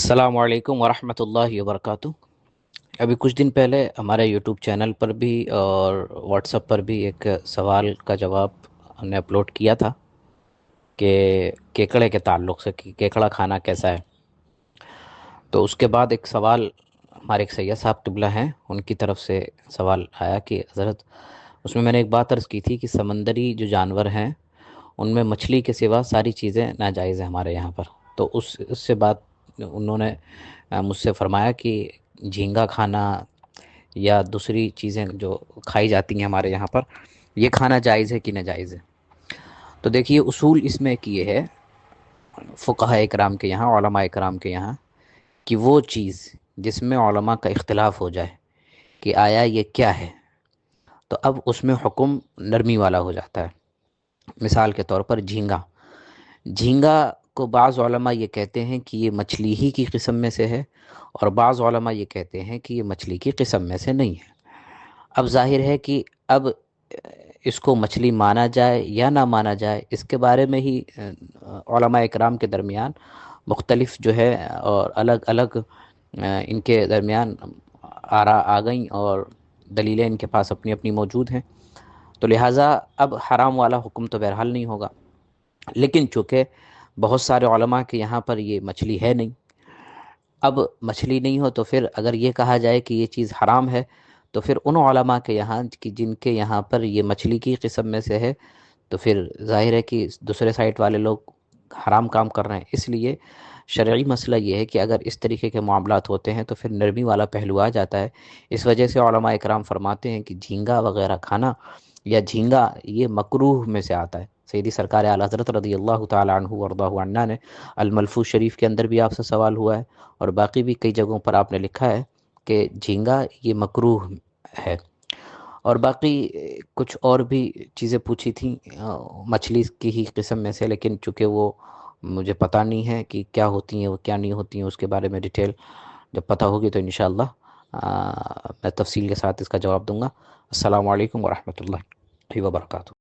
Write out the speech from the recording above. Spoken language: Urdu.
السلام علیکم ورحمۃ اللہ وبرکاتہ۔ ابھی کچھ دن پہلے ہمارے یوٹیوب چینل پر بھی اور واٹس ایپ پر بھی ایک سوال کا جواب ہم نے اپلوڈ کیا تھا کہ کیکڑے کے تعلق سے کہ کیکڑا کھانا کیسا ہے۔ تو اس کے بعد ایک سوال ہمارے ایک سید صاحب قبلہ ہیں، ان کی طرف سے سوال آیا کہ حضرت، اس میں نے ایک بات عرض کی تھی کہ سمندری جو جانور ہیں ان میں مچھلی کے سوا ساری چیزیں ناجائز ہیں ہمارے یہاں پر۔ تو اس سے بات انہوں نے مجھ سے فرمایا کہ جھینگا کھانا یا دوسری چیزیں جو کھائی جاتی ہیں ہمارے یہاں پر، یہ کھانا جائز ہے کہ ناجائز ہے۔ تو دیکھیے اصول اس میں کہ یہ ہے فقہاء اکرام کے یہاں، علماء اکرام کے یہاں، کہ وہ چیز جس میں علماء کا اختلاف ہو جائے کہ آیا یہ کیا ہے، تو اب اس میں حکم نرمی والا ہو جاتا ہے۔ مثال کے طور پر جھینگا، جھینگا کو بعض علماء یہ کہتے ہیں کہ یہ مچھلی ہی کی قسم میں سے ہے، اور بعض علماء یہ کہتے ہیں کہ یہ مچھلی کی قسم میں سے نہیں ہے۔ اب ظاہر ہے کہ اب اس کو مچھلی مانا جائے یا نہ مانا جائے، اس کے بارے میں ہی علماء اکرام کے درمیان مختلف جو ہے اور الگ الگ ان کے درمیان آراء آ گئیں اور دلیلیں ان کے پاس اپنی اپنی موجود ہیں۔ تو لہٰذا اب حرام والا حکم تو بہرحال نہیں ہوگا، لیکن چونکہ بہت سارے علماء کے یہاں پر یہ مچھلی ہے نہیں، اب مچھلی نہیں ہو تو پھر اگر یہ کہا جائے کہ یہ چیز حرام ہے، تو پھر ان علماء کے یہاں کہ جن کے یہاں پر یہ مچھلی کی قسم میں سے ہے، تو پھر ظاہر ہے کہ دوسرے سائٹ والے لوگ حرام کام کر رہے ہیں۔ اس لیے شرعی مسئلہ یہ ہے کہ اگر اس طریقے کے معاملات ہوتے ہیں تو پھر نرمی والا پہلو آ جاتا ہے۔ اس وجہ سے علماء اکرام فرماتے ہیں کہ جھینگا وغیرہ کھانا یا جھینگا یہ مکروہ میں سے آتا ہے۔ سیدی سرکار اعلیٰ حضرت رضی اللہ تعالیٰ عنہ وارضاہ عنہ نے الملفوظ شریف کے اندر بھی آپ سے سوال ہوا ہے، اور باقی بھی کئی جگہوں پر آپ نے لکھا ہے کہ جھینگا یہ مکروہ ہے۔ اور باقی کچھ اور بھی چیزیں پوچھی تھیں مچھلی کی ہی قسم میں سے، لیکن چونکہ وہ مجھے پتہ نہیں ہے کہ کیا ہوتی ہیں وہ کیا نہیں ہوتی ہیں، اس کے بارے میں ڈیٹیل جب پتہ ہوگی تو انشاءاللہ میں تفصیل کے ساتھ اس کا جواب دوں گا۔ السلام علیکم ورحمۃ اللہ وبرکاتہ۔